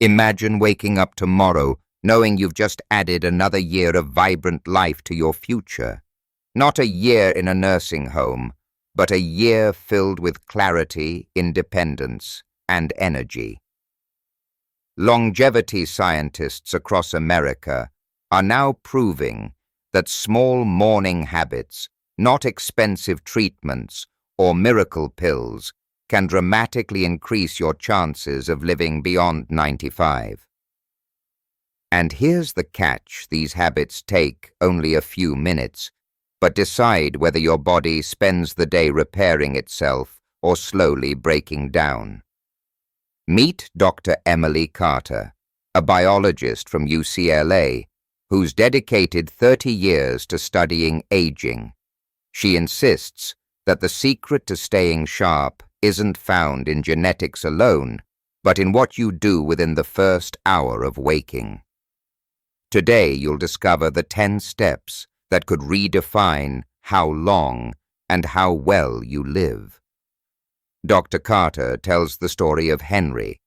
Imagine waking up tomorrow knowing you've just added another year of vibrant life to your future. Not a year in a nursing home, but a year filled with clarity, independence, and energy. Longevity scientists across America are now proving that small morning habits, not expensive treatments or miracle pills, can dramatically increase your chances of living beyond 95. And here's the catch: these habits take only a few minutes, but decide whether your body spends the day repairing itself or slowly breaking down. Meet Dr. Emily Carter, a biologist from UCLA, who's dedicated 30 years to studying aging. She insists that the secret to staying sharp isn't found in genetics alone, but in what you do within the first hour of waking. Today you'll discover the 10 steps that could redefine how long and how well you live. Dr. Carter tells the story of Henry,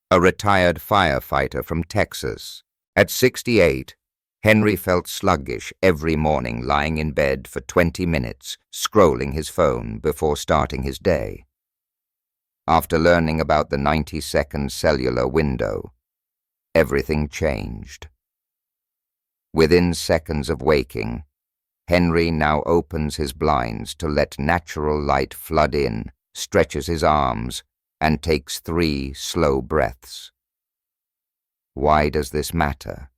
a retired firefighter from Texas. At 68, Henry felt sluggish every morning, lying in bed for 20 minutes, scrolling his phone before starting his day. After learning about the 90-second cellular window, everything changed. Within seconds of waking, Henry now opens his blinds to let natural light flood in, stretches his arms, and takes 3 slow breaths. Why does this matter?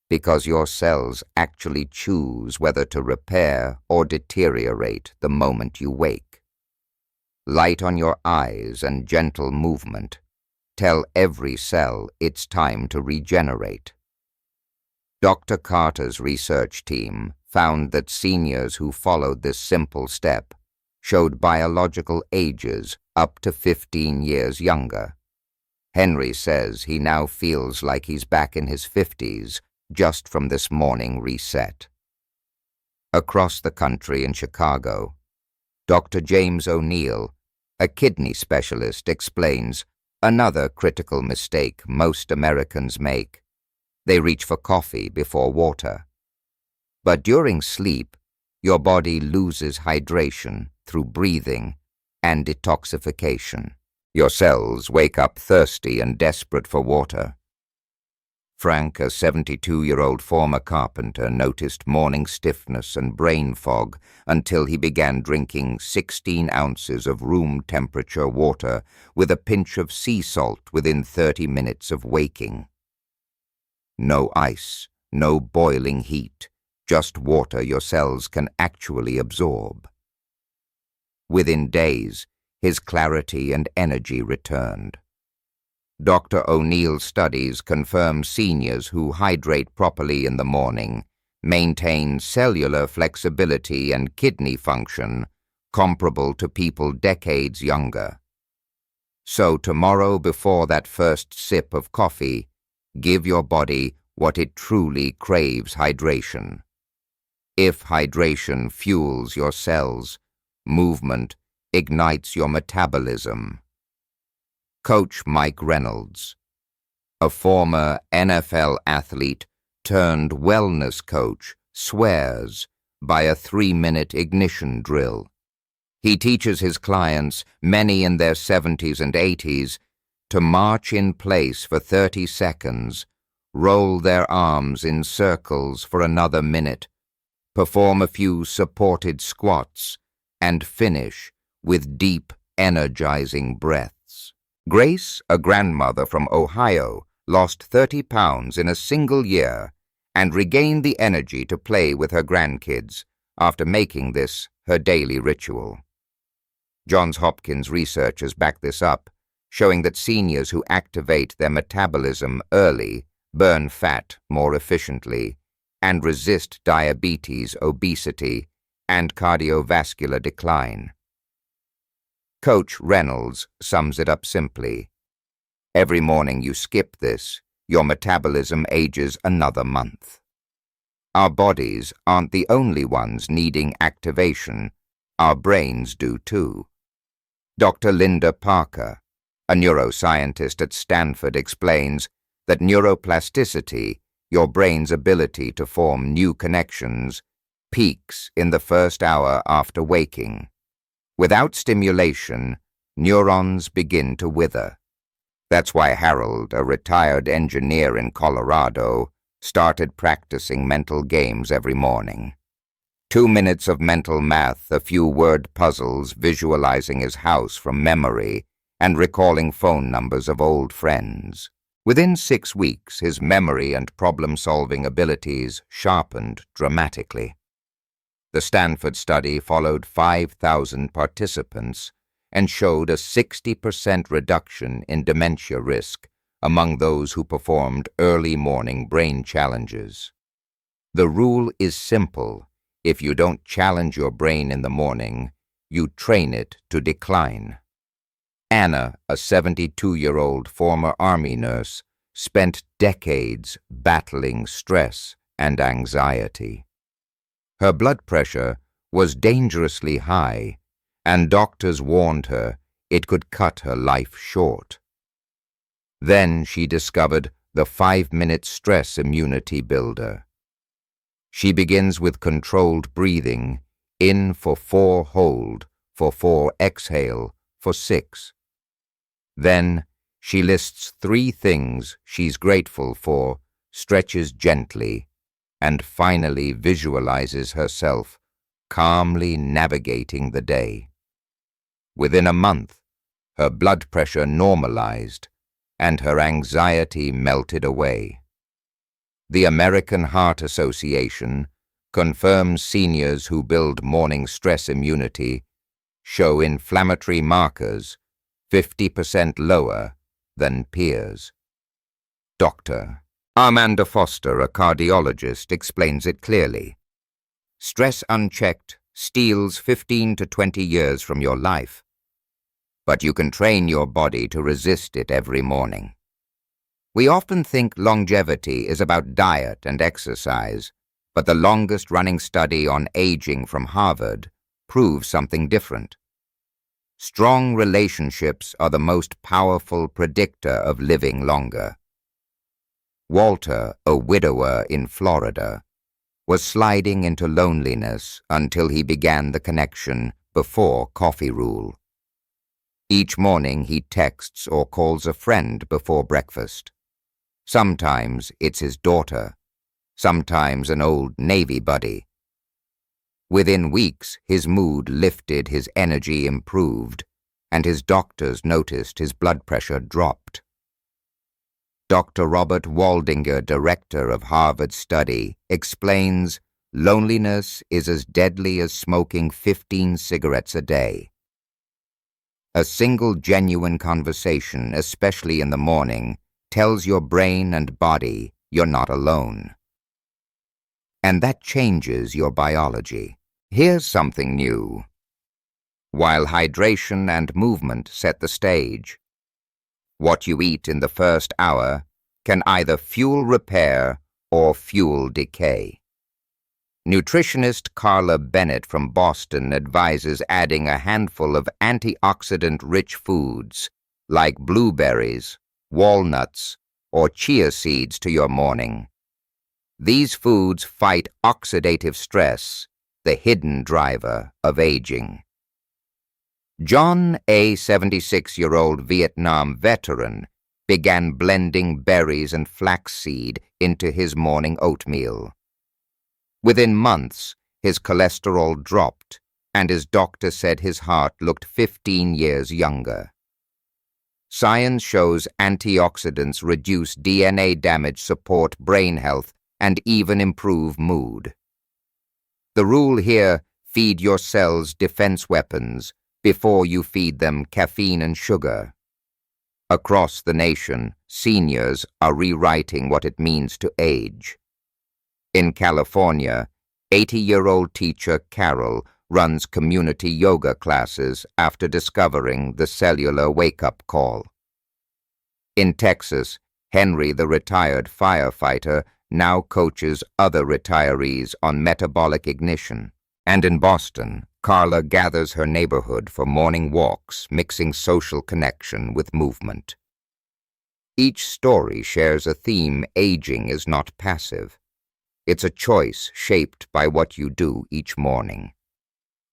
Because your cells actually choose whether to repair or deteriorate the moment you wake. Light on your eyes and gentle movement tell every cell it's time to regenerate. Dr. Carter's research team found that seniors who followed this simple step showed biological ages up to 15 years younger. Henry says he now feels like he's back in his 50s just from this morning reset. Across the country in Chicago, Dr. James O'Neill, a kidney specialist, explains another critical mistake most Americans make. They reach for coffee before water. But during sleep, your body loses hydration through breathing and detoxification. Your cells wake up thirsty and desperate for water. Frank, a 72-year-old former carpenter, noticed morning stiffness and brain fog until he began drinking 16 ounces of room-temperature water with a pinch of sea salt within 30 minutes of waking. No ice, no boiling heat, just water your cells can actually absorb. Within days, his clarity and energy returned. Dr. O'Neill's studies confirm seniors who hydrate properly in the morning maintain cellular flexibility and kidney function comparable to people decades younger. So tomorrow, before that first sip of coffee, give your body what it truly craves: hydration. If hydration fuels your cells, movement ignites your metabolism. Coach Mike Reynolds, a former NFL athlete turned wellness coach, swears by a 3-minute ignition drill. He teaches his clients, many in their 70s and 80s, to march in place for 30 seconds, roll their arms in circles for another minute, perform a few supported squats, and finish with deep, energizing breaths. Grace, a grandmother from Ohio, lost 30 pounds in a single year and regained the energy to play with her grandkids after making this her daily ritual. Johns Hopkins researchers back this up, showing that seniors who activate their metabolism early burn fat more efficiently and resist diabetes, obesity, and cardiovascular decline. Coach Reynolds sums it up simply: every morning you skip this, your metabolism ages another month. Our bodies aren't the only ones needing activation. Our brains do too. Dr. Linda Parker, A neuroscientist at Stanford explains that neuroplasticity, your brain's ability to form new connections, peaks in the first hour after waking. Without stimulation, neurons begin to wither. That's why Harold, a retired engineer in Colorado, started practicing mental games every morning. 2 minutes of mental math, a few word puzzles, visualizing his house from memory, and recalling phone numbers of old friends. Within 6 weeks, his memory and problem-solving abilities sharpened dramatically. The Stanford study followed 5,000 participants and showed a 60% reduction in dementia risk among those who performed early morning brain challenges. The rule is simple. If you don't challenge your brain in the morning, you train it to decline. Anna, a 72-year-old former Army nurse, spent decades battling stress and anxiety. Her blood pressure was dangerously high, and doctors warned her it could cut her life short. Then she discovered the 5-minute stress immunity builder. She begins with controlled breathing, in for 4 hold, for 4 exhale, for 6. Then she lists 3 things she's grateful for, stretches gently, and finally visualizes herself calmly navigating the day. Within a month, her blood pressure normalized and her anxiety melted away. The American Heart Association confirms seniors who build morning stress immunity show inflammatory markers 50% lower than peers. Dr. Amanda Foster, a cardiologist, explains it clearly. Stress unchecked steals 15 to 20 years from your life, but you can train your body to resist it every morning. We often think longevity is about diet and exercise, but the longest-running study on aging from Harvard proves something different. Strong relationships are the most powerful predictor of living longer. Walter, a widower in Florida, was sliding into loneliness until he began the connection before coffee rule. Each morning he texts or calls a friend before breakfast. Sometimes it's his daughter, sometimes an old Navy buddy. Within weeks, his mood lifted, his energy improved, and his doctors noticed his blood pressure dropped. Dr. Robert Waldinger, director of Harvard's study, explains loneliness is as deadly as smoking 15 cigarettes a day. A single genuine conversation, especially in the morning, tells your brain and body you're not alone. And that changes your biology. Here's something new. While hydration and movement set the stage, what you eat in the first hour can either fuel repair or fuel decay. Nutritionist Carla Bennett from Boston advises adding a handful of antioxidant-rich foods like blueberries, walnuts, or chia seeds to your morning. These foods fight oxidative stress, the hidden driver of aging. John, a 76-year-old Vietnam veteran, began blending berries and flaxseed into his morning oatmeal. Within months, his cholesterol dropped, and his doctor said his heart looked 15 years younger. Science shows antioxidants reduce DNA damage, support brain health, and even improve mood. The rule here: feed your cells defense weapons before you feed them caffeine and sugar. Across the nation, seniors are rewriting what it means to age. In California, 80-year-old teacher Carol runs community yoga classes after discovering the cellular wake-up call. In Texas, Henry, the retired firefighter, now coaches other retirees on metabolic ignition. And in Boston, Carla gathers her neighborhood for morning walks, mixing social connection with movement. Each story shares a theme: aging is not passive. It's a choice shaped by what you do each morning.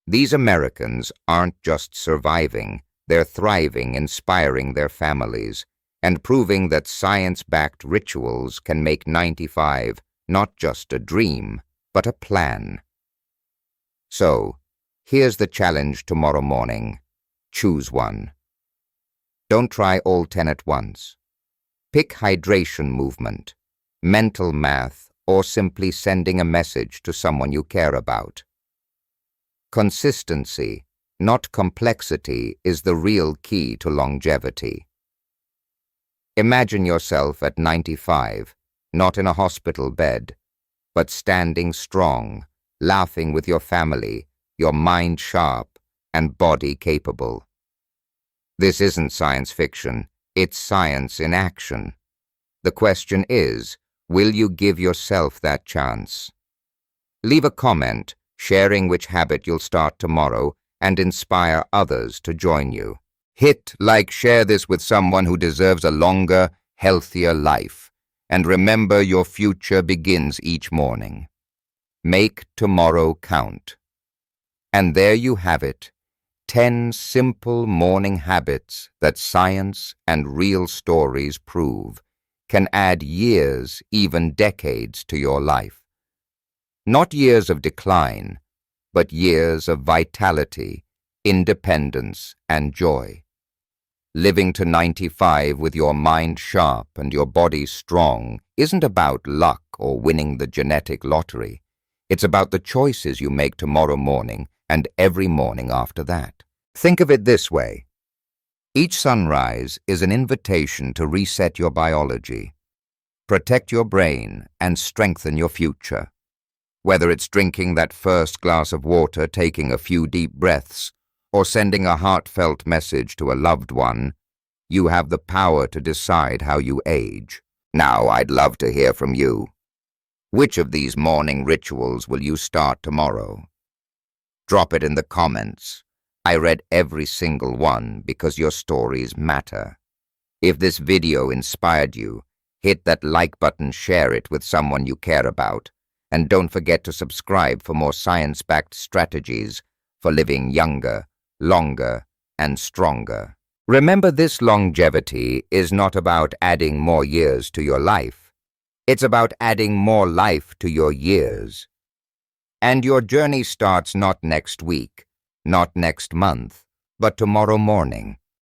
These Americans aren't just surviving, they're thriving, inspiring their families, and proving that science-backed rituals can make 95 not just a dream, but a plan. So, here's the challenge tomorrow morning. Choose one. Don't try all 10 at once. Pick hydration movement, mental math, or simply sending a message to someone you care about. Consistency, not complexity, is the real key to longevity. Imagine yourself at 95, not in a hospital bed, but standing strong, laughing with your family, your mind sharp and body capable. This isn't science fiction, it's science in action. The question is, will you give yourself that chance? Leave a comment sharing which habit you'll start tomorrow and inspire others to join you. Hit like, share this with someone who deserves a longer, healthier life. And remember, your future begins each morning. Make tomorrow count. And there you have it, 10 simple morning habits that science and real stories prove can add years, even decades, to your life. Not years of decline, but years of vitality, independence, and joy. Living to 95 with your mind sharp and your body strong isn't about luck or winning the genetic lottery. It's about the choices you make tomorrow morning and every morning after that. Think of it this way. Each sunrise is an invitation to reset your biology, protect your brain, and strengthen your future. Whether it's drinking that first glass of water, taking a few deep breaths, or sending a heartfelt message to a loved one, you have the power to decide how you age. Now, I'd love to hear from you. Which of these morning rituals will you start tomorrow? Drop it in the comments. I read every single one because your stories matter. If this video inspired you, hit that like button, share it with someone you care about, and don't forget to subscribe for more science-backed strategies for living younger, longer, and stronger. Remember, this longevity is not about adding more years to your life. It's about adding more life to your years. And your journey starts not next week, not next month, but tomorrow morning.